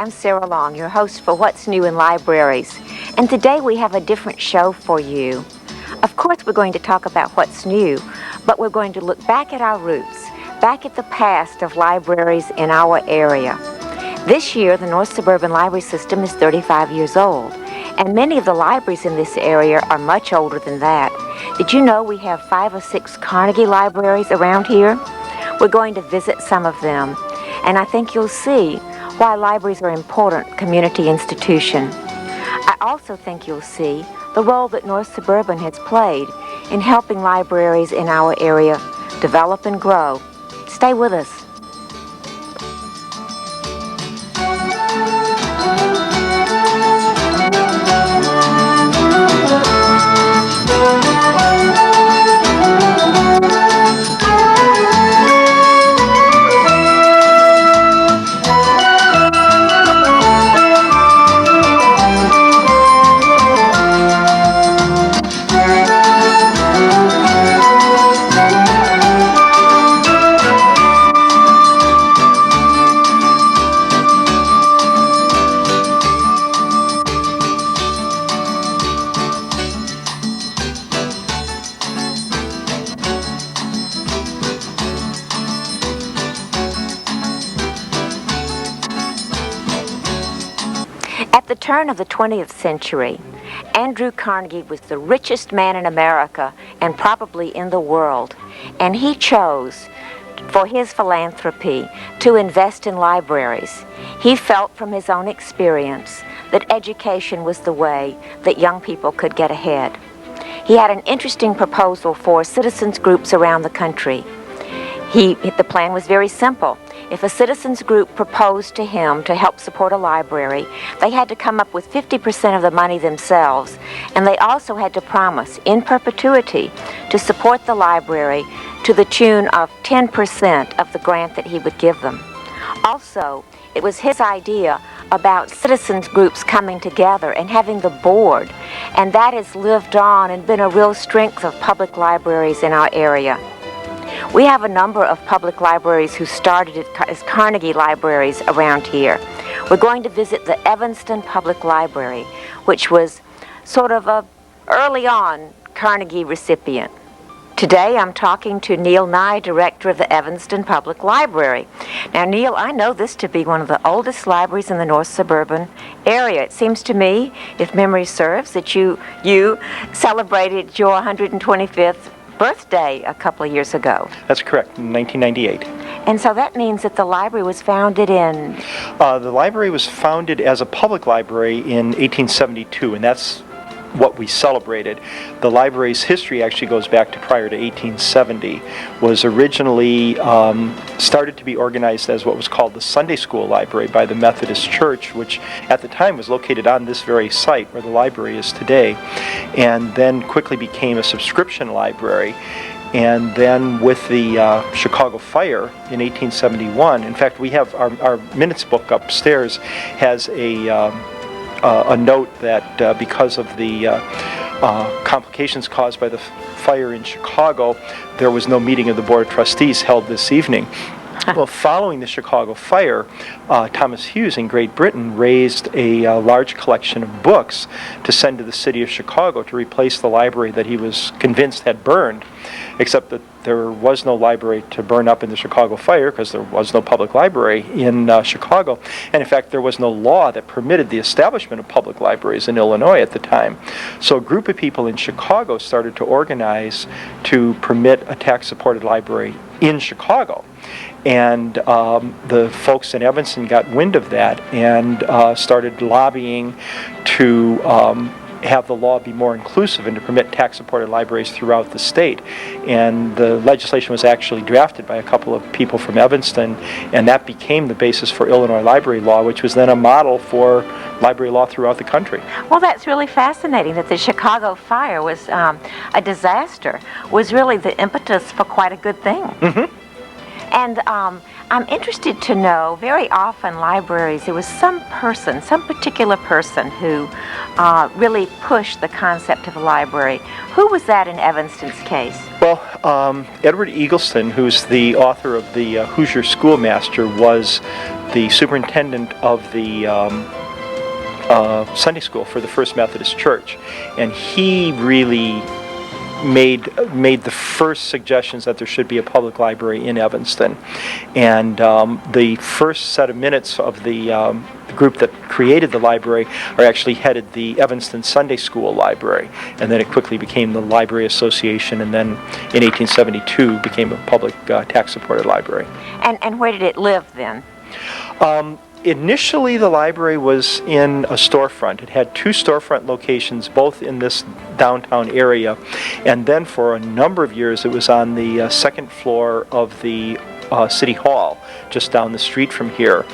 I'm Sarah Long, your host for What's New in Libraries, and today we have a different show for you. Of course, we're going to talk about what's new, but we're going to look back at our roots, back at the past of libraries in our area. This year, the North Suburban Library System is 35 years old, and many of the libraries in this area are much older than that. Did you know we have 5 or 6 Carnegie libraries around here? We're going to visit some of them, and I think you'll see why libraries are an important community institution. I also think you'll see the role that North Suburban has played in helping libraries in our area develop and grow. Stay with us. At the turn of the 20th century, Andrew Carnegie was the richest man in America and probably in the world, and he chose for his philanthropy to invest in libraries. He felt from his own experience that education was the way that young people could get ahead. He had an interesting proposal for citizens groups around the country. The plan was very simple. If a citizens group proposed to him to help support a library, they had to come up with 50% of the money themselves, and they also had to promise in perpetuity to support the library to the tune of 10% of the grant that he would give them. Also, it was his idea about citizens groups coming together and having the board, and that has lived on and been a real strength of public libraries in our area. We have a number of public libraries who started as Carnegie libraries around here. We're going to visit the Evanston Public Library, which was sort of a early on Carnegie recipient. Today I'm talking to Neal Ney, director of the Evanston Public Library. Now, Neal, I know this to be one of the oldest libraries in the North Suburban area. It seems to me, if memory serves, that you celebrated your 125th birthday a couple of years ago. That's correct, in 1998. And so that means that the library was founded in? The library was founded as a public library in 1872, and that's what we celebrated. The library's history actually goes back to prior to 1870. Was originally started to be organized as what was called the Sunday School Library by the Methodist Church, which at the time was located on this very site where the library is today, and then quickly became a subscription library. And then with the Chicago fire in 1871, in fact, we have our minutes book upstairs has a note that because of the complications caused by the fire in Chicago, there was no meeting of the Board of Trustees held this evening. Well, following the Chicago fire, Thomas Hughes in Great Britain raised a large collection of books to send to the city of Chicago to replace the library that he was convinced had burned, except that there was no library to burn up in the Chicago fire because there was no public library in Chicago. And in fact, there was no law that permitted the establishment of public libraries in Illinois at the time. So a group of people in Chicago started to organize to permit a tax-supported library in Chicago. And the folks in Evanston got wind of that and started lobbying to have the law be more inclusive and to permit tax-supported libraries throughout the state. And the legislation was actually drafted by a couple of people from Evanston, and that became the basis for Illinois library law, which was then a model for library law throughout the country. Well, that's really fascinating that the Chicago fire was a disaster, was really the impetus for quite a good thing. Mm-hmm. And I'm interested to know, very often libraries, there was some particular person who really pushed the concept of a library. Who was that in Evanston's case? Well, Edward Eagleston, who's the author of the Hoosier Schoolmaster, was the superintendent of the Sunday school for the First Methodist Church, and he really made the first suggestions that there should be a public library in Evanston. And the first set of minutes of the group that created the library are actually headed the Evanston Sunday School Library, and then it quickly became the Library Association, and then in 1872 became a public tax-supported library. And where did it live then? Initially, the library was in a storefront. It had 2 storefront locations, both in this downtown area. And then for a number of years, it was on the second floor of the City Hall, just down the street from here.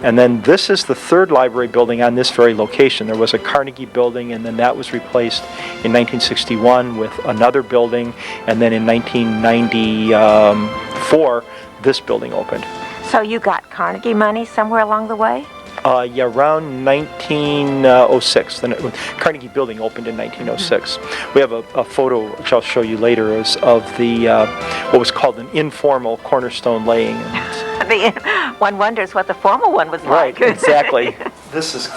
And then this is the 3rd library building on this very location. There was a Carnegie building, and then that was replaced in 1961 with another building. And then in 1994, this building opened. So you got Carnegie money somewhere along the way? Yeah, around 1906. The Carnegie Building opened in 1906. We have a photo, which I'll show you later, of the what was called an informal cornerstone laying. One wonders what the formal one was like. Right, exactly. This is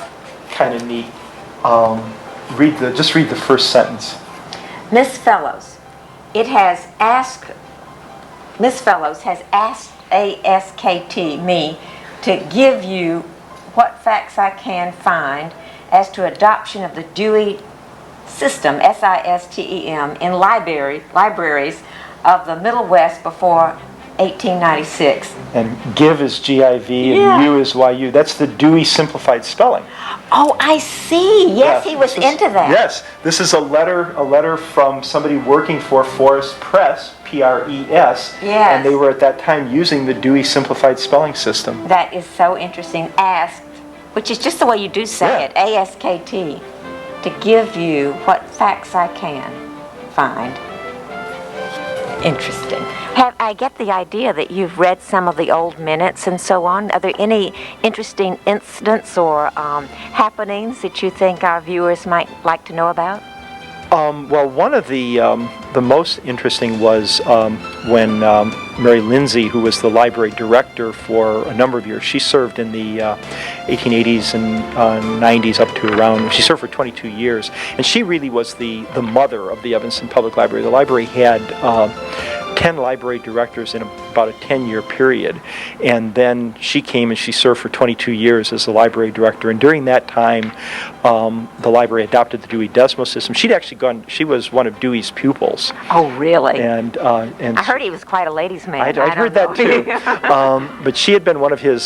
kind of neat. Just read the first sentence. Miss Fellows has asked ASKT me to give you what facts I can find as to adoption of the Dewey system, SISTEM, in libraries of the Middle West before 1896. And give is GIV and U is YU. That's the Dewey simplified spelling. Oh, I see. Yes, he was into that. Yes, this is a letter from somebody working for Forest Press, PRES, yes. And they were at that time using the Dewey simplified spelling system. That is so interesting. Asked, which is just the way you do say it, ASKT, to give you what facts I can find. Interesting. I get the idea that you've read some of the old minutes and so on. Are there any interesting incidents or happenings that you think our viewers might like to know about? Well, one of the most interesting was when Mary Lindsay, who was the library director for a number of years, she served in the 1880s and 90s up to around, she served for 22 years, and she really was the mother of the Evanston Public Library. The library had 10 library directors in about a 10-year period, and then she came and she served for 22 years as the library director, and during that time the library adopted the Dewey Decimal System. She was one of Dewey's pupils. Oh, really? And I heard he was quite a ladies' man. I'd heard that too. But she had been one of his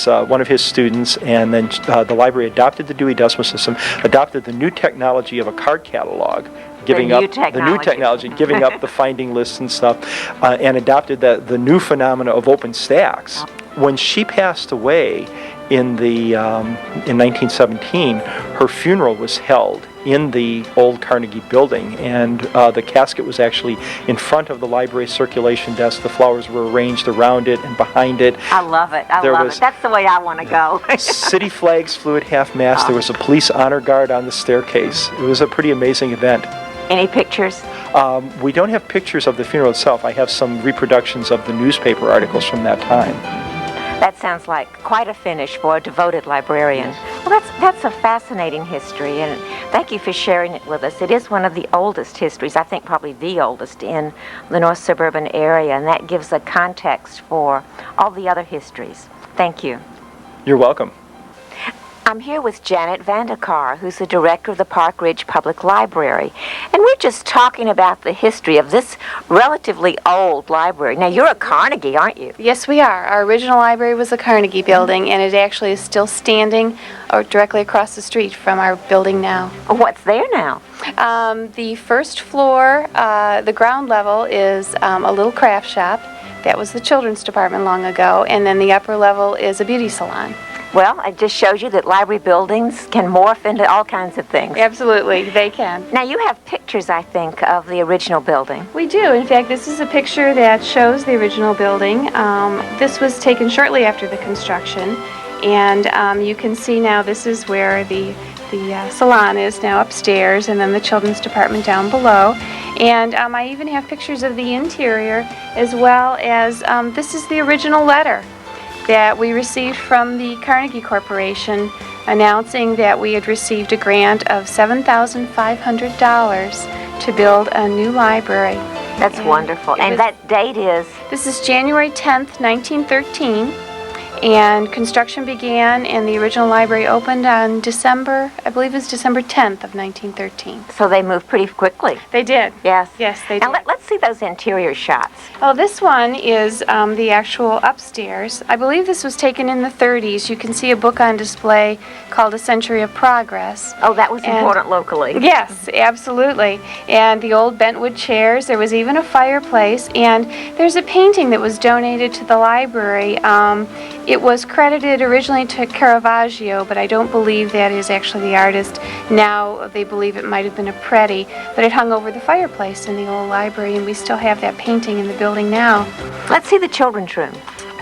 students, and then the library adopted the Dewey Decimal System, adopted the new technology of a card catalog, giving up the new technology, giving up the finding lists and stuff, and adopted the new phenomena of open stacks. When she passed away in 1917, her funeral was held in the old Carnegie building, and the casket was actually in front of the library circulation desk. The flowers were arranged around it and behind it. I love it. I love it. That's the way I want to go. City flags flew at half-mast. There was a police honor guard on the staircase. It was a pretty amazing event. Any pictures? We don't have pictures of the funeral itself. I have some reproductions of the newspaper articles from that time. That sounds like quite a finish for a devoted librarian. Well, that's a fascinating history, and thank you for sharing it with us. It is one of the oldest histories, I think probably the oldest in the North Suburban area, and that gives a context for all the other histories. Thank you. You're welcome. I'm here with Janet Vandecar, who's the director of the Park Ridge Public Library. And we're just talking about the history of this relatively old library. Now, you're a Carnegie, aren't you? Yes, we are. Our original library was a Carnegie building, and it actually is still standing directly across the street from our building now. What's there now? The first floor, the ground level, is a little craft shop. That was the children's department long ago. And then the upper level is a beauty salon. Well, it just shows you that library buildings can morph into all kinds of things. Absolutely, they can. Now, you have pictures, I think, of the original building. We do. In fact, this is a picture that shows the original building. This was taken shortly after the construction, and you can see now this is where the salon is now upstairs, and then the children's department down below. And I even have pictures of the interior, as well as this is the original letter that we received from the Carnegie Corporation announcing that we had received a grant of $7,500 to build a new library. That's wonderful. And that date is? This is January 10th, 1913. And construction began, and the original library opened on December, I believe it was December 10th of 1913. So they moved pretty quickly. They did. Yes. Yes, they did. Now let's see those interior shots. Oh, this one is the actual upstairs. I believe this was taken in the 30s. You can see a book on display called A Century of Progress. Oh, that was important locally. Yes, absolutely. And the old bentwood chairs. There was even a fireplace. And there's a painting that was donated to the library. It was credited originally to Caravaggio, but I don't believe that is actually the artist. Now they believe it might have been a Preti, but it hung over the fireplace in the old library, and we still have that painting in the building now. Let's see the children's room.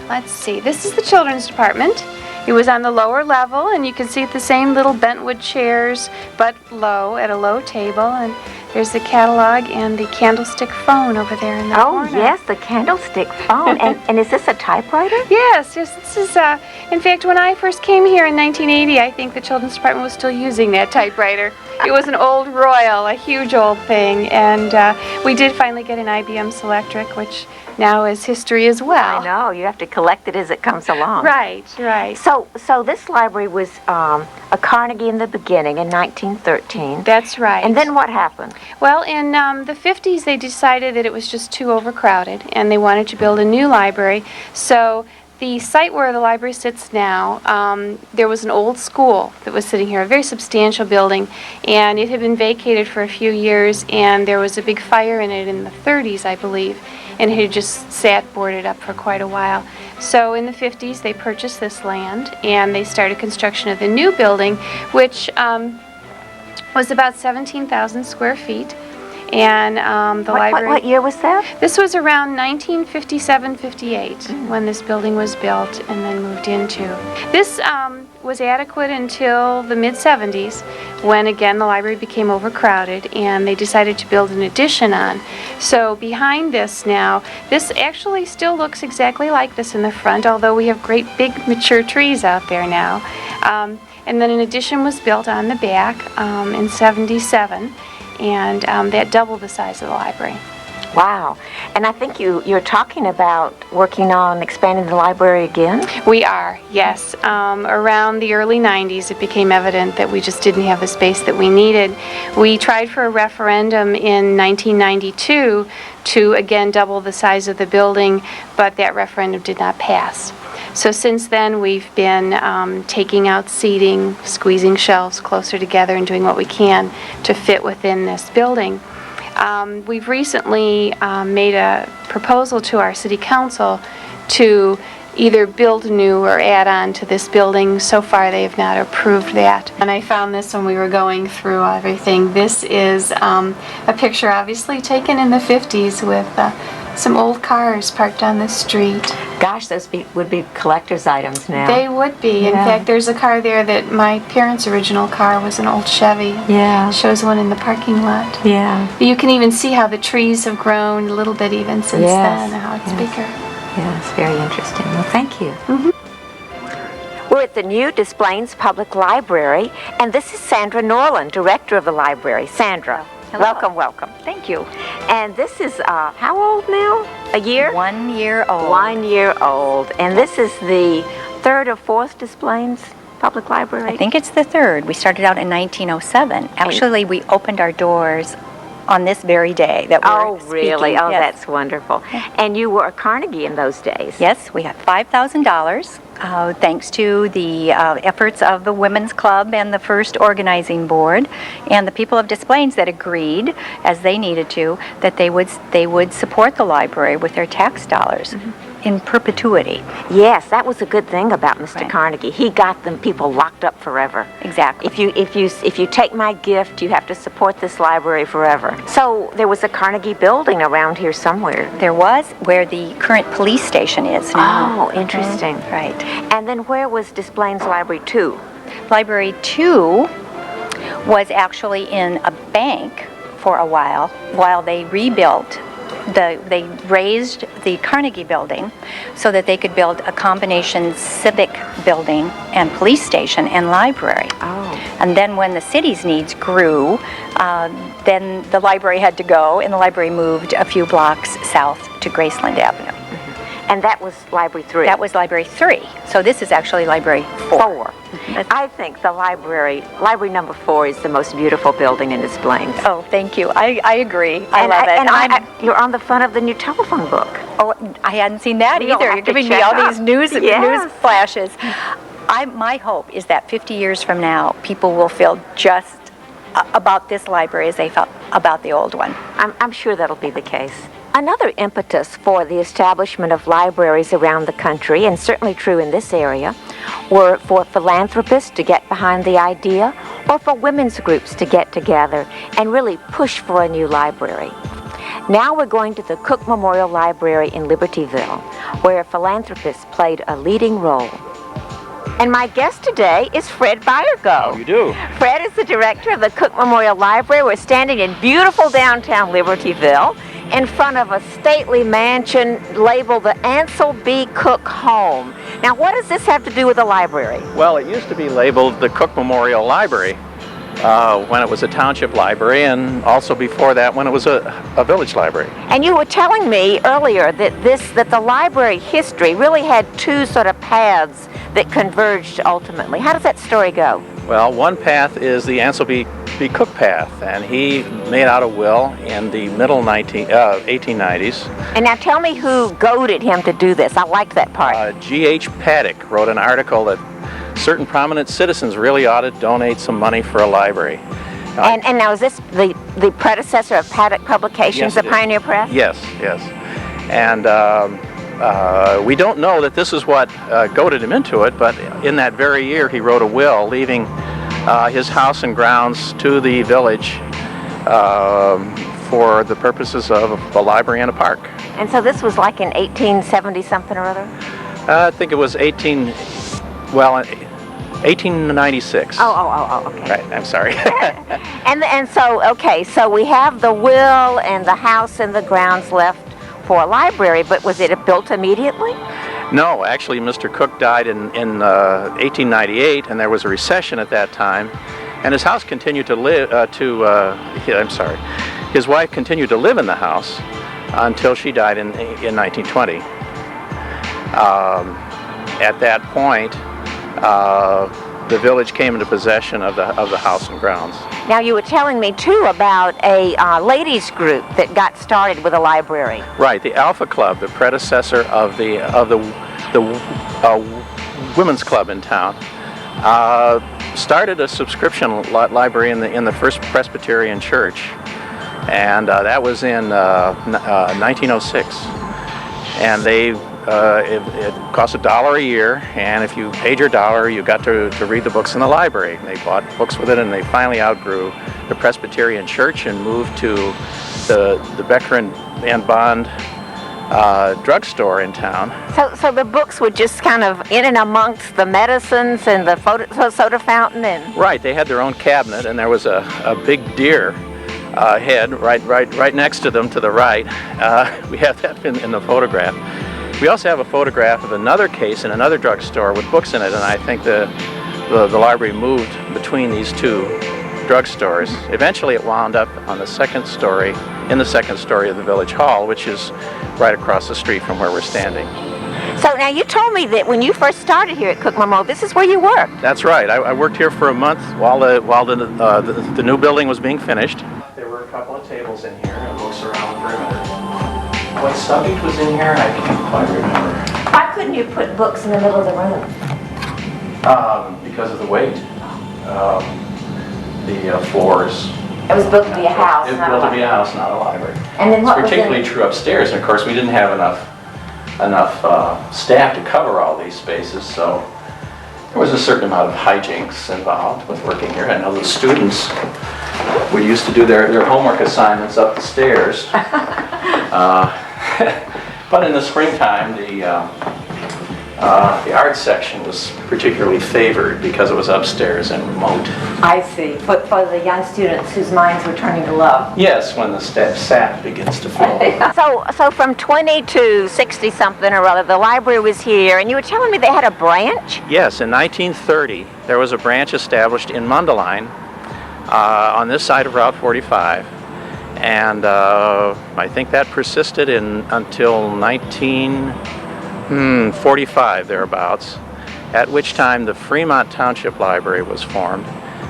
Let's see. This is the children's department. It was on the lower level, and you can see the same little bentwood chairs, but low, at a low table. And there's the catalog and the candlestick phone over there in the corner. Oh, yes, the candlestick phone. and is this a typewriter? Yes, this is, in fact, when I first came here in 1980, I think the children's department was still using that typewriter. It was an old Royal, a huge old thing, and we did finally get an IBM Selectric, which now is history as well. I know, you have to collect it as it comes along. Right, right. So this library was a Carnegie in the beginning in 1913. That's right. And then what happened? Well, in the 50s, they decided that it was just too overcrowded, and they wanted to build a new library. So the site where the library sits now, there was an old school that was sitting here, a very substantial building, and it had been vacated for a few years, and there was a big fire in it in the 30s, I believe, and it had just sat boarded up for quite a while. So in the 50s, they purchased this land, and they started construction of the new building, which was about 17,000 square feet. And the library... What year was that? This was around 1957-58 when this building was built and then moved into. This was adequate until the mid-70s, when again the library became overcrowded and they decided to build an addition on. So behind this now, this actually still looks exactly like this in the front, although we have great big mature trees out there now. And then an addition was built on the back in 77. And that doubled the size of the library. Wow. And I think you're talking about working on expanding the library again? We are, yes. Around the early 90s, it became evident that we just didn't have the space that we needed. We tried for a referendum in 1992 to again double the size of the building, but that referendum did not pass. So since then, we've been taking out seating, squeezing shelves closer together, and doing what we can to fit within this building. We've recently made a proposal to our city council to either build new or add on to this building. So far, they have not approved that. And I found this when we were going through everything. This is a picture obviously taken in the 50s with some old cars parked on the street. Gosh, those would be collector's items now. They would be. Yeah. In fact, there's a car there that my parents' original car was an old Chevy. Yeah. Shows one in the parking lot. Yeah. You can even see how the trees have grown a little bit even since Yes. then, how it's Yes. bigger. Yeah, it's very interesting. Well, thank you. Mhm. We're at the new Des Plaines Public Library, and this is Sandra Norlin, director of the library. Sandra, Hello. welcome, welcome. Thank you. And this is, how old now? A year? 1 year old. 1 year old. And this is the third or fourth Des Plaines Public Library? I think it's the third. We started out in 1907. Actually, we opened our doors on this very day that we're Oh, really? speaking. Oh, Yes. that's wonderful. And you were a Carnegie in those days? Yes, we had $5,000 thanks to the efforts of the Women's Club and the first organizing board and the people of Des Plaines that agreed, as they needed to, that they would support the library with their tax dollars. in perpetuity. Yes, that was a good thing about Mr. Right. Carnegie. He got them people locked up forever. Exactly. If you take my gift, you have to support this library forever. So there was a Carnegie building around here somewhere. There was where the current police station is now. Oh, interesting. Right. And then where was Desplaines Library 2? Library 2 was actually in a bank for a while they rebuilt. They raised the Carnegie building so that they could build a combination civic building and police station and library. Oh. And then when the city's needs grew, then the library had to go, and the library moved a few blocks south to Graceland Avenue. And that was Library 3? That was Library 3. So this is actually Library 4. I think the library number 4 is the most beautiful building in Des Plaines. Oh, thank you. I agree. I love it. And you're on the front of the new telephone book. Oh, I hadn't seen that We'll either. have You're to giving me check all up. these news Yes. flashes. My hope is that 50 years from now, people will feel just about this library as they felt about the old one. I'm sure that'll be the case. Another impetus for the establishment of libraries around the country, and certainly true in this area, were for philanthropists to get behind the idea, or for women's groups to get together and really push for a new library. Now we're going to the Cook Memorial Library in Libertyville, where philanthropists played a leading role. And my guest today is Fred Byergo. How you do? Fred is the director of the Cook Memorial Library. We're standing in beautiful downtown Libertyville in front of a stately mansion labeled the Ansel B. Cook Home. Now, what does this have to do with the library? Well, it used to be labeled the Cook Memorial Library when it was a township library, and also before that when it was a village library. And you were telling me earlier that the library history really had two sort of paths that converged ultimately. How does that story go? Well, one path is the Ansel B. Cook path, and he made out a will in the middle 1890s. And now tell me who goaded him to do this. I liked that part. G.H. Paddock wrote an article that certain prominent citizens really ought to donate some money for a library. And now is this the predecessor of Paddock Publications, Yes, the it is. Pioneer Press? Yes, yes. And we don't know that this is what goaded him into it, but in that very year he wrote a will leaving his house and grounds to the village for the purposes of a library and a park. And so this was like in 1870 something or other? I think it was 1896. Oh, okay. Right, I'm sorry. And so, okay, so we have the will and the house and the grounds left for a library, but was it built immediately? No, actually, Mr. Cook died in 1898, and there was a recession at that time, and his house continued to live. His wife continued to live in the house until she died in 1920. At that point, the village came into possession of the house and grounds. Now, you were telling me too about a ladies group that got started with a library. Right, the Alpha Club, the predecessor of the women's club in town, started a subscription library in the First Presbyterian Church, and that was in 1906. And it cost $1 a year, and if you paid your $1, you got to read the books in the library. They bought books with it, and they finally outgrew the Presbyterian Church and moved to the Becker and Bond drugstore in town. So the books were just kind of in and amongst the medicines and the soda fountain and... Right, they had their own cabinet, and there was a big deer head right next to them to the right. We have that in the photograph. We also have a photograph of another case in another drugstore with books in it, and I think the library moved between these two drugstores. Eventually it wound up on the second story of the Village Hall, which is right across the street from where we're standing. So now you told me that when you first started here at Cook Memorial, this is where you worked. That's right. I worked here for a month while the new building was being finished. There were a couple of tables in here and books around the perimeter. What subject was in here, I can't quite remember. Why couldn't you put books in the middle of the room? Because of the weight. The floors. It was built to be a house. It was built to be a house, not a library. And then what It's was particularly true upstairs, and of course we didn't have enough enough staff to cover all these spaces, so there was a certain amount of hijinks involved with working here. I know the students would used to do their homework assignments up the stairs. But in the springtime, the art section was particularly favored because it was upstairs and remote. I see. But for the young students whose minds were turning to love. Yes, when the sap begins to flow. So from 20 to 60 something or other, the library was here, and you were telling me they had a branch? Yes, in 1930, there was a branch established in Mundelein on this side of Route 45. And I think that persisted until 1945, thereabouts, at which time the Fremont Township Library was formed,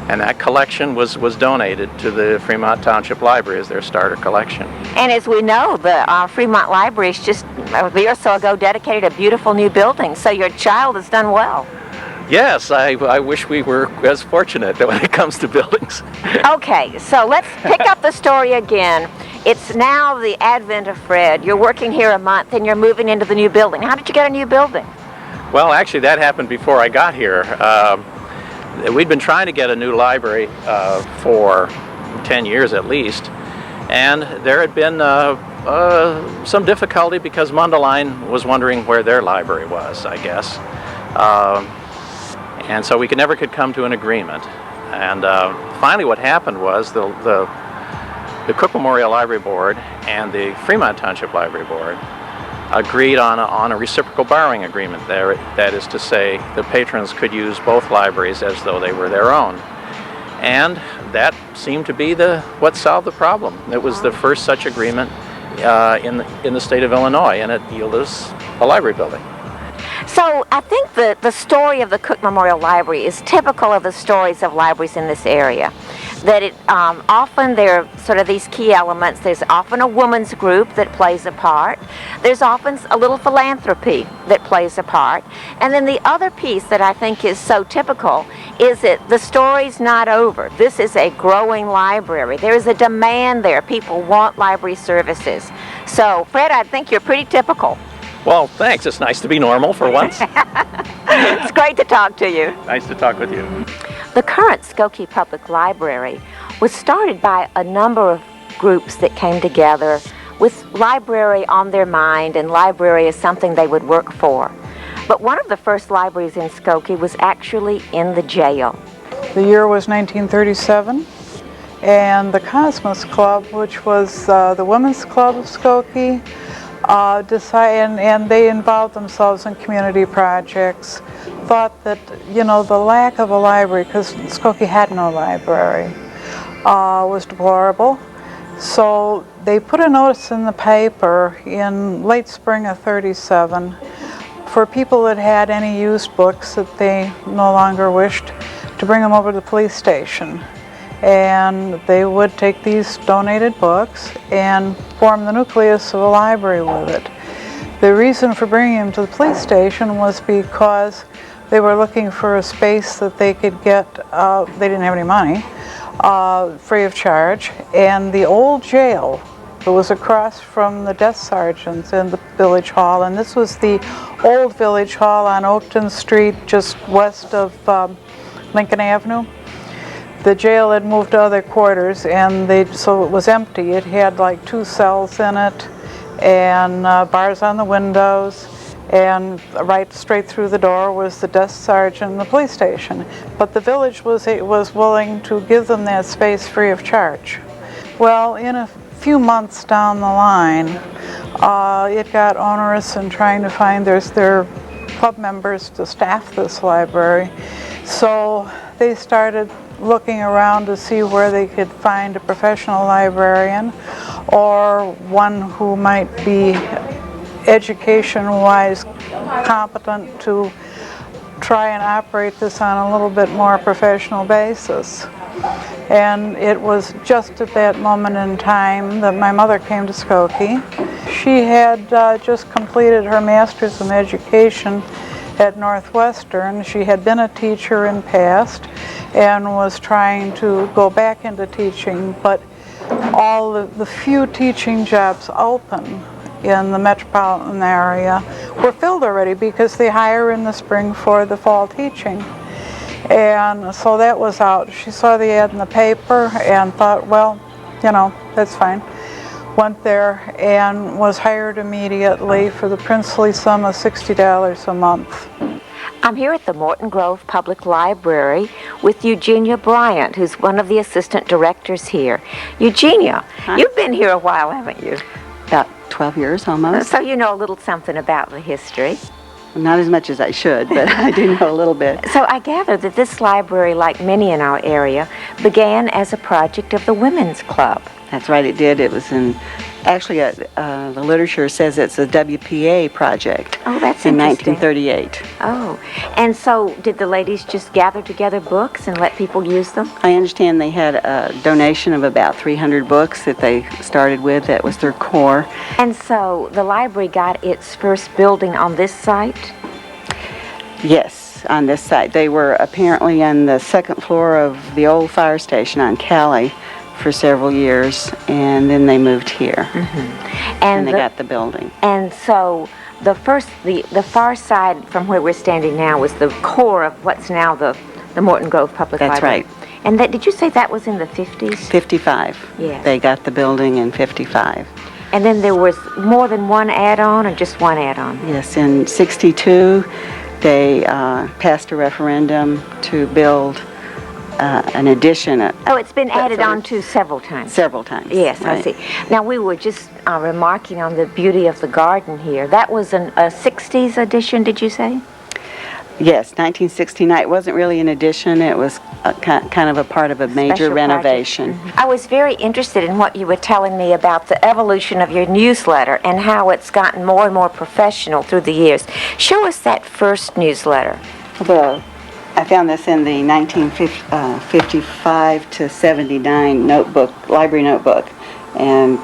and that collection was donated to the Fremont Township Library as their starter collection. And as we know, the Fremont Library is just a year or so ago dedicated a beautiful new building, so your child has done well. Yes, I wish we were as fortunate when it comes to buildings. Okay, so let's pick up the story again. It's now the advent of Fred. You're working here a month and you're moving into the new building. How did you get a new building? Well, actually that happened before I got here. We'd been trying to get a new library for 10 years at least, and there had been some difficulty because Mundelein was wondering where their library was, I guess. And so we never could come to an agreement. And finally what happened was the Cook Memorial Library Board and the Fremont Township Library Board agreed on a reciprocal borrowing agreement there. That is to say, the patrons could use both libraries as though they were their own. And that seemed to be what solved the problem. It was the first such agreement in the state of Illinois, and it yielded us a library building. So I think the story of the Cook Memorial Library is typical of the stories of libraries in this area. That often there are sort of these key elements. There's often a woman's group that plays a part. There's often a little philanthropy that plays a part. And then the other piece that I think is so typical is that the story's not over. This is a growing library. There is a demand there. People want library services. So, Fred, I think you're pretty typical. Well, thanks. It's nice to be normal for once. It's great to talk to you. Nice to talk with you. The current Skokie Public Library was started by a number of groups that came together with library on their mind, and library is something they would work for. But one of the first libraries in Skokie was actually in the jail. The year was 1937, and the Cosmos Club, which was the Women's Club of Skokie, and they involved themselves in community projects, thought that, the lack of a library, because Skokie had no library, was deplorable. So they put a notice in the paper in late spring of 37 for people that had any used books that they no longer wished to bring them over to the police station. And they would take these donated books and form the nucleus of a library with it. The reason for bringing them to the police station was because they were looking for a space that they could get, they didn't have any money, free of charge. And the old jail that was across from the desk sergeants in the village hall, and this was the old village hall on Oakton Street, just west of Lincoln Avenue. The jail had moved to other quarters, and so it was empty. It had like 2 cells in it, and bars on the windows, and right straight through the door was the desk sergeant and the police station. But the village was willing to give them that space free of charge. Well, in a few months down the line, it got onerous in trying to find their club members to staff this library. So they started looking around to see where they could find a professional librarian or one who might be education-wise competent to try and operate this on a little bit more professional basis. And it was just at that moment in time that my mother came to Skokie. She had just completed her master's in education at Northwestern. She had been a teacher in past and was trying to go back into teaching, but all the few teaching jobs open in the metropolitan area were filled already because they hire in the spring for the fall teaching. And so that was out. She saw the ad in the paper and thought, well, you know, that's fine. Went there and was hired immediately for the princely sum of $60 a month. I'm here at the Morton Grove Public Library with Eugenia Bryant, who's one of the assistant directors here. Eugenia, you've been here a while, haven't you? About 12 years almost. So you know a little something about the history. Not as much as I should, but I do know a little bit. So I gather that this library, like many in our area, began as a project of the Women's Club. That's right, it did. It was in, actually, the literature says it's a WPA project. Oh, that's in interesting. 1938. Oh, and so did the ladies just gather together books and let people use them? I understand they had a donation of about 300 books that they started with. That was their core. And so the library got its first building on this site? Yes, on this site. They were apparently on the second floor of the old fire station on Cary for several years, and then they moved here. Mm-hmm. And they got the building. And so the far side from where we're standing now was the core of what's now the Morton Grove Public Library. That's right. And that, did you say that was in the 50s? 55. Yes. They got the building in 55. And then there was more than one add-on or just one add-on? Yes, in 62 they passed a referendum to build an addition. Oh, it's been added on to several times. Several times. Yes, right. I see. Now, we were just remarking on the beauty of the garden here. That was a 60s addition, did you say? Yes, 1969. It wasn't really an addition. It was kind of a part of a major Special renovation. I was very interested in what you were telling me about the evolution of your newsletter and how it's gotten more and more professional through the years. Show us that first newsletter. I found this in the 1955 to 79 notebook, library notebook, and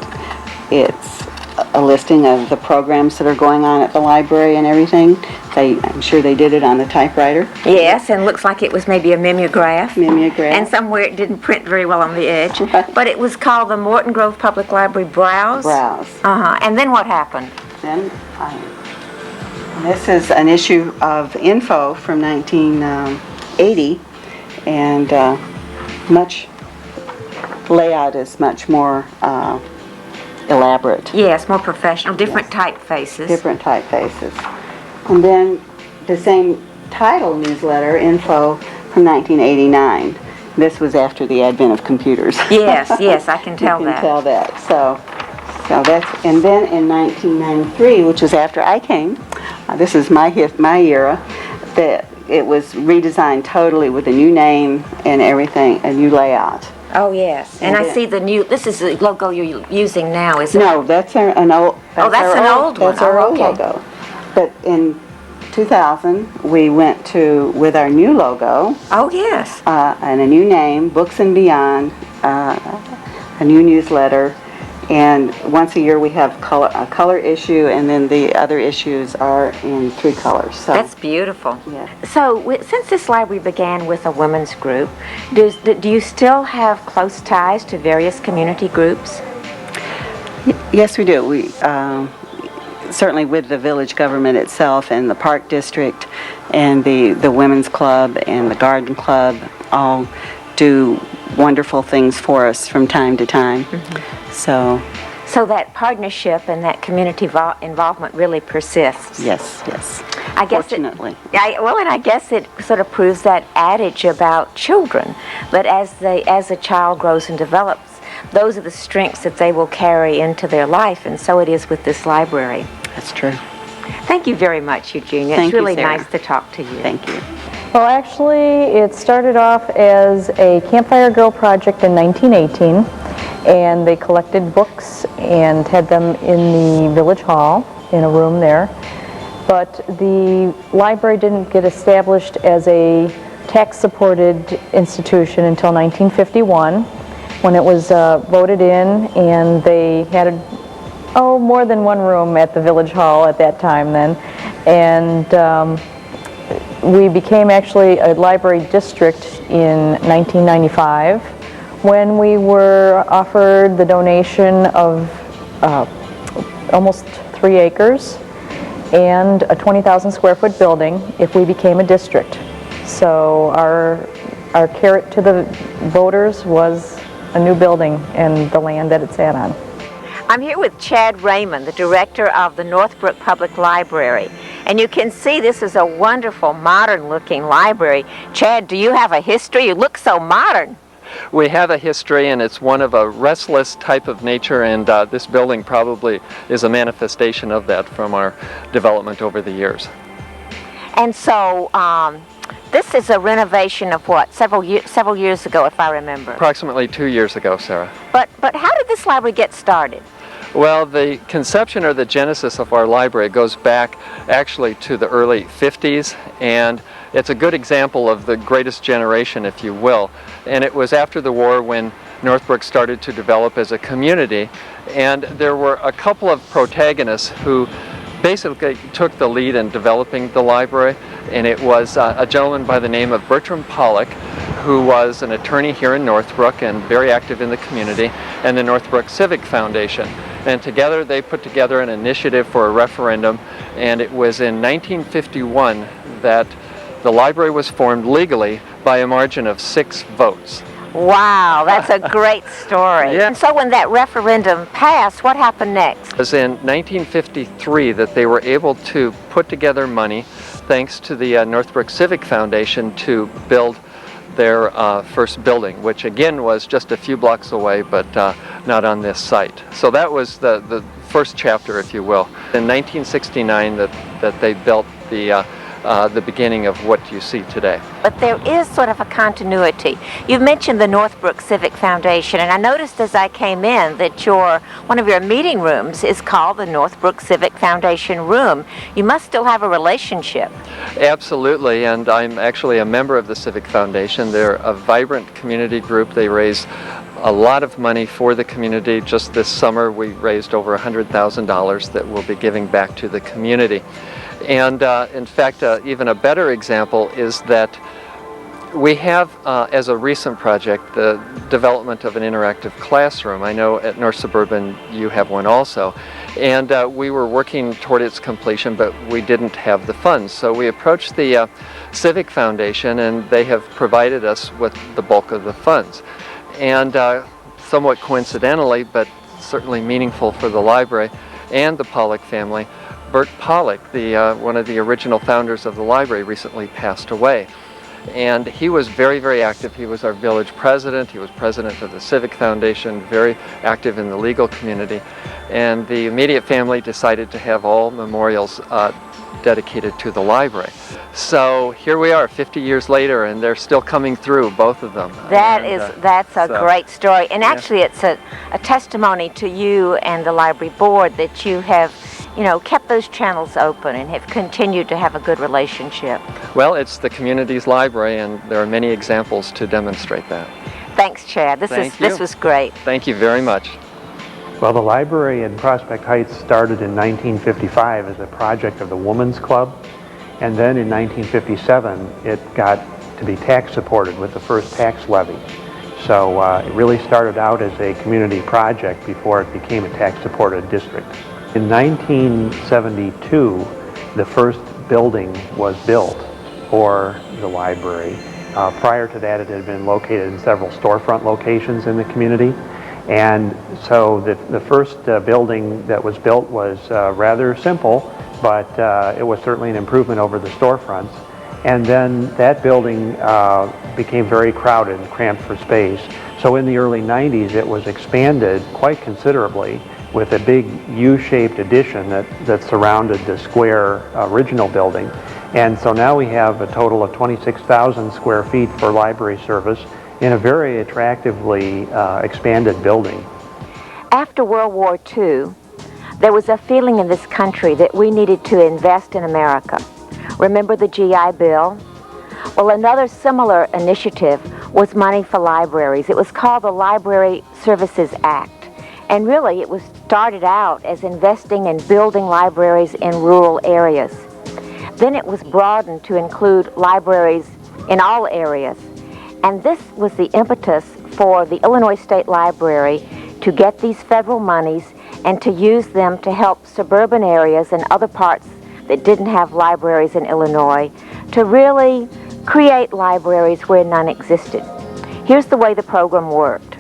it's a listing of the programs that are going on at the library and everything. I'm sure they did it on the typewriter. Yes, and looks like it was maybe a mimeograph. Mimeograph. And somewhere it didn't print very well on the edge. Right. But it was called the Morton Grove Public Library Browse. Browse. Uh-huh. And then what happened? Then this is an issue of info from 1980, and much layout is much more elaborate. Yes, more professional, different typefaces. Different typefaces. And then the same title newsletter, info, from 1989. This was after the advent of computers. Yes, yes, I can tell you that. can tell that. So that's, and then in 1993, which was after I came, this is my era, that it was redesigned totally with a new name and everything, a new layout. Oh, yes. And I see the new, this is the logo you're using now, is it? No, that's an old. That's an old one. That's our Oh, old okay. logo. But in 2000, we went with our new logo. Oh, yes. And a new name, Books and Beyond, a new newsletter, and once a year we have a color issue, and then the other issues are in 3 colors. So That's beautiful. Yeah. So, since this library began with a women's group, do you still have close ties to various community groups? Yes, we do. We certainly with the village government itself and the park district and the women's club and the garden club all do wonderful things for us from time to time. Mm-hmm. So that partnership and that community involvement really persists. yes. I guess Fortunately. And I guess it sort of proves that adage about children, that as a child grows and develops, those are the strengths that they will carry into their life, and so it is with this library. That's true. Thank you very much, Eugenia. Thank it's you, really Sarah. nice to talk to you. Thank you. Well, actually, it started off as a Campfire Girl project in 1918, and they collected books and had them in the village hall in a room there. But the library didn't get established as a tax-supported institution until 1951, when it was voted in, and they had more than one room at the village hall at that time then. And we became actually a library district in 1995 when we were offered the donation of almost 3 acres and a 20,000 square foot building if we became a district. So our carrot to the voters was a new building and the land that it sat on. I'm here with Chad Raymond, the director of the Northbrook Public Library. And you can see this is a wonderful, modern-looking library. Chad, do you have a history? You look so modern. We have a history, and it's one of a restless type of nature, and this building probably is a manifestation of that from our development over the years. And so, this is a renovation of what? Several years ago, if I remember. Approximately 2 years ago, Sarah. But how did this library get started? Well, the conception or the genesis of our library goes back actually to the early 50s, and it's a good example of the greatest generation, if you will. And it was after the war when Northbrook started to develop as a community, and there were a couple of protagonists who basically took the lead in developing the library, and it was a gentleman by the name of Bertram Pollock, who was an attorney here in Northbrook and very active in the community, and the Northbrook Civic Foundation. And together they put together an initiative for a referendum, and it was in 1951 that the library was formed legally by a margin of 6 votes. Wow, that's a great story. Yeah. And so when that referendum passed, what happened next? It was in 1953 that they were able to put together money, thanks to the Northbrook Civic Foundation, to build their first building, which again was just a few blocks away, but not on this site. So that was the first chapter, if you will. In 1969 that they built the beginning of what you see today. But there is sort of a continuity. You've mentioned the Northbrook Civic Foundation, and I noticed as I came in that one of your meeting rooms is called the Northbrook Civic Foundation Room. You must still have a relationship. Absolutely, and I'm actually a member of the Civic Foundation. They're a vibrant community group. They raise a lot of money for the community. Just this summer we raised over $100,000 that we'll be giving back to the community. And in fact, even a better example is that we have, as a recent project, the development of an interactive classroom. I know at North Suburban you have one also. And we were working toward its completion, but we didn't have the funds. So we approached the Civic Foundation, and they have provided us with the bulk of the funds. And somewhat coincidentally, but certainly meaningful for the library and the Pollock family, Bert Pollock, one of the original founders of the library, recently passed away. And he was very, very active. He was our village president. He was president of the Civic Foundation, very active in the legal community. And the immediate family decided to have all memorials dedicated to the library. So here we are 50 years later, and they're still coming through, both of them. That's a great story. And actually it's a testimony to you and the library board that you have kept those channels open and have continued to have a good relationship. Well, it's the community's library, and there are many examples to demonstrate that. Thanks, Chad. This was great. Thank you very much. Well, the library in Prospect Heights started in 1955 as a project of the Women's Club, and then in 1957 it got to be tax supported with the first tax levy. So it really started out as a community project before it became a tax supported district. In 1972, the first building was built for the library. Prior to that, it had been located in several storefront locations in the community. And so the first building that was built was rather simple, but it was certainly an improvement over the storefronts. And then that building became very crowded and cramped for space. So in the early 90s, it was expanded quite considerably with a big U-shaped addition that surrounded the square original building. And so now we have a total of 26,000 square feet for library service in a very attractively expanded building. After World War II, there was a feeling in this country that we needed to invest in America. Remember the GI Bill? Well, another similar initiative was money for libraries. It was called the Library Services Act. And really, it was started out as investing in building libraries in rural areas. Then it was broadened to include libraries in all areas. And this was the impetus for the Illinois State Library to get these federal monies and to use them to help suburban areas and other parts that didn't have libraries in Illinois to really create libraries where none existed. Here's the way the program worked.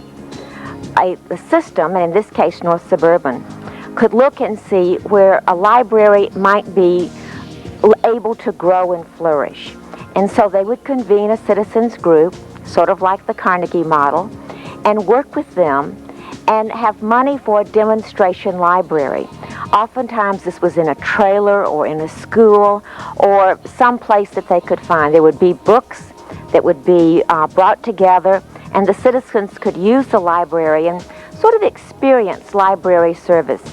The system, and in this case North Suburban, could look and see where a library might be able to grow and flourish. And so they would convene a citizens group, sort of like the Carnegie model, and work with them and have money for a demonstration library. Oftentimes this was in a trailer or in a school or some place that they could find. There would be books that would be brought together, and the citizens could use the library and sort of experience library service.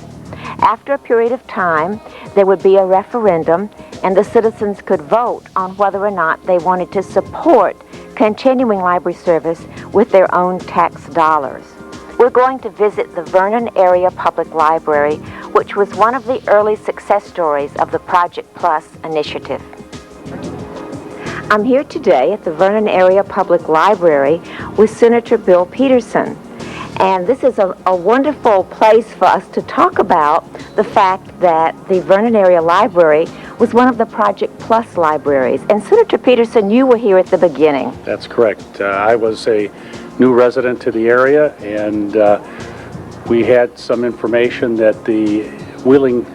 After a period of time, there would be a referendum, and the citizens could vote on whether or not they wanted to support continuing library service with their own tax dollars. We're going to visit the Vernon Area Public Library, which was one of the early success stories of the Project Plus initiative. I'm here today at the Vernon Area Public Library with Senator Bill Peterson. And this is a wonderful place for us to talk about the fact that the Vernon Area Library was one of the Project Plus libraries. And Senator Peterson, you were here at the beginning. That's correct. I was a new resident to the area, and we had some information that the Wheeling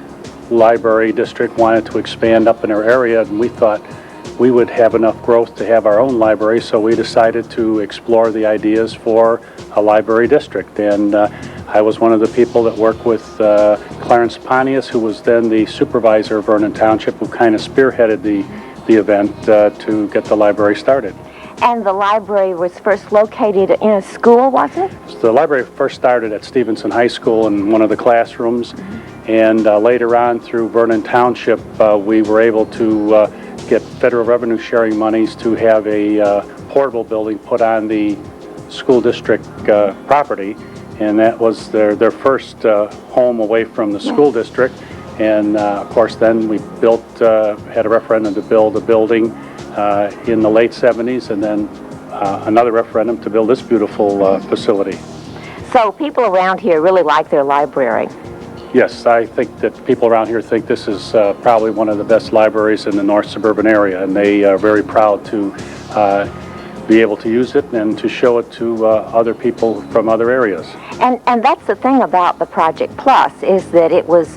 Library District wanted to expand up in our area, and we thought we would have enough growth to have our own library, so we decided to explore the ideas for a library district. And I was one of the people that worked with Clarence Pontius, who was then the supervisor of Vernon Township, who kind of spearheaded the event to get the library started. And the library was first located in a school, was it? So the library first started at Stevenson High School in one of the classrooms, and later on through Vernon Township, we were able to get federal revenue sharing monies to have a portable building put on the school district property, and that was their first home away from the school district. And of course then we had a referendum to build a building in the late 70s, and then another referendum to build this beautiful facility. So people around here really like their library. Yes, I think that people around here think this is probably one of the best libraries in the North Suburban area, and they are very proud to be able to use it and to show it to other people from other areas. And that's the thing about the Project Plus, is that it was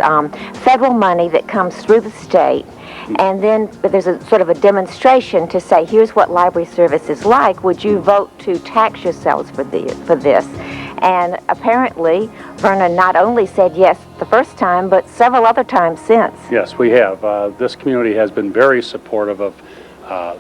federal money that comes through the state, and then there's a sort of a demonstration to say, here's what library service is like. Would you vote to tax yourselves for this? And apparently, Vernon not only said yes the first time, but several other times since. Yes, we have. This community has been very supportive of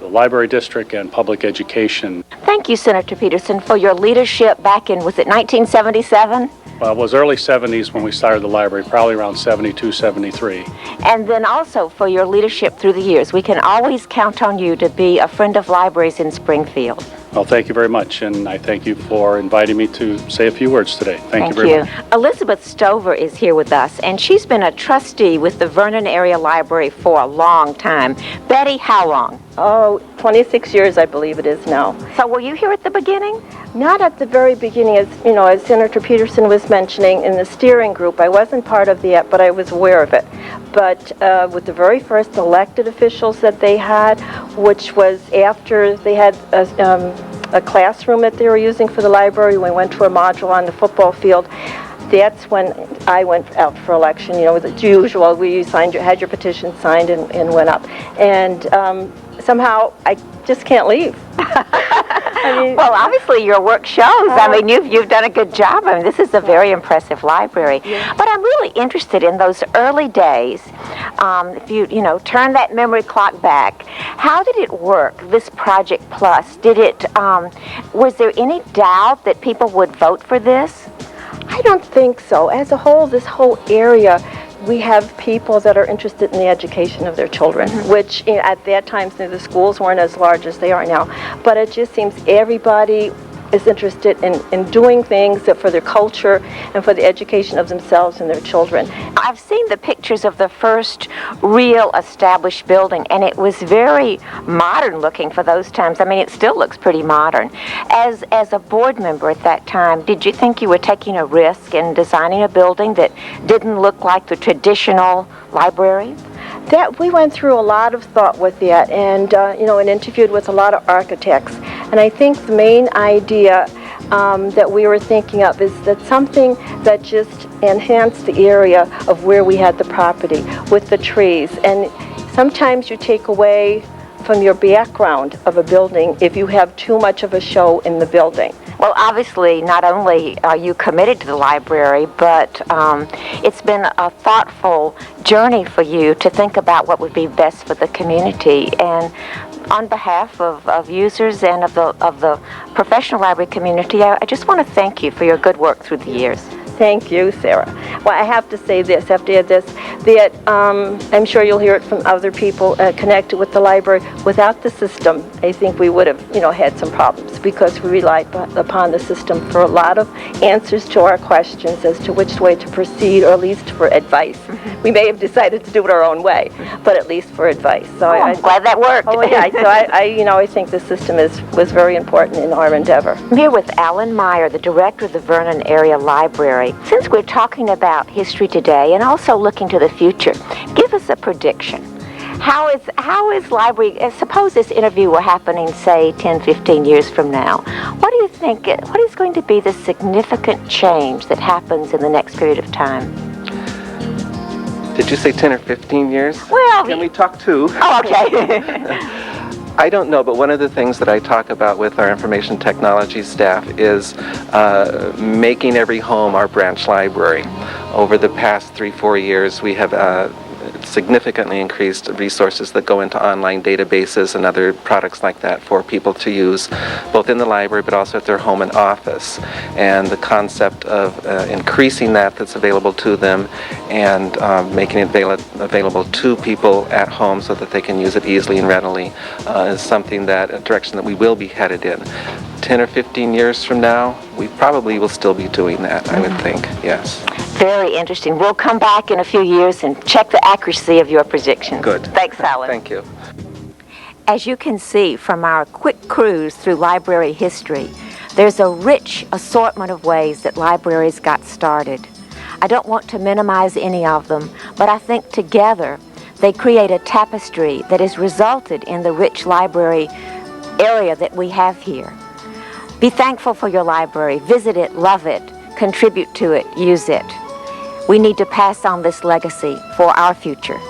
the library district and public education. Thank you, Senator Peterson, for your leadership back in, was it 1977? Well, it was early 70s when we started the library, probably around 72, 73. And then also for your leadership through the years. We can always count on you to be a friend of libraries in Springfield. Well, thank you very much, and I thank you for inviting me to say a few words today. Thank you very much. Elizabeth Stover is here with us, and she's been a trustee with the Vernon Area Library for a long time. Betty, how long? Oh, 26 years, I believe it is now. So were you here at the beginning? Not at the very beginning, as Senator Peterson was mentioning, in the steering group. I wasn't part of that, but I was aware of it. But with the very first elected officials that they had, which was after they had a classroom that they were using for the library, we went to a module on the football field. That's when I went out for election. As usual, had your petition signed and went up. And somehow I just can't leave. Well, obviously your work shows. You've done a good job. This is a very impressive library. Yeah. But I'm really interested in those early days. If you turn that memory clock back, how did it work, this Project Plus? Was there any doubt that people would vote for this? I don't think so. As a whole, this whole area, we have people that are interested in the education of their children, which at that time the schools weren't as large as they are now. But it just seems everybody is interested in doing things for their culture and for the education of themselves and their children. I've seen the pictures of the first real established building, and it was very modern looking for those times. It still looks pretty modern. As a board member at that time, did you think you were taking a risk in designing a building that didn't look like the traditional library? That we went through a lot of thought with that, and and interviewed with a lot of architects. And I think the main idea that we were thinking of is that something that just enhanced the area of where we had the property with the trees. And sometimes you take away from your background of a building if you have too much of a show in the building. Well, obviously, not only are you committed to the library, but it's been a thoughtful journey for you to think about what would be best for the community. And on behalf of users and of the professional library community, I just want to thank you for your good work through the years. Thank you, Sarah. Well, I have to say this, after this, that I'm sure you'll hear it from other people connected with the library. Without the system, I think we would have, had some problems, because we relied upon the system for a lot of answers to our questions as to which way to proceed, or at least for advice. We may have decided to do it our own way, but at least for advice. So I'm glad that worked. Oh, yeah. So I think the system was very important in our endeavor. I'm here with Alan Meyer, the director of the Vernon Area Library. Since we're talking about history today and also looking to the future, give us a prediction. How is library, suppose this interview were happening, say, 10, 15 years from now. What do you think, what is going to be the significant change that happens in the next period of time? Did you say 10 or 15 years? Well, can we talk too? Oh, okay. I don't know, but one of the things that I talk about with our information technology staff is making every home our branch library. Over the past 3-4 years, we have significantly increased resources that go into online databases and other products like that for people to use, both in the library but also at their home and office. And the concept of increasing that's available to them and making it available to people at home so that they can use it easily and readily is something a direction that we will be headed in. 10 or 15 years from now, we probably will still be doing that, I would think, yes. Very interesting. We'll come back in a few years and check the accuracy of your predictions. Good. Thanks, Alan. Thank you. As you can see from our quick cruise through library history, there's a rich assortment of ways that libraries got started. I don't want to minimize any of them, but I think together they create a tapestry that has resulted in the rich library area that we have here. Be thankful for your library. Visit it, love it, contribute to it, use it. We need to pass on this legacy for our future.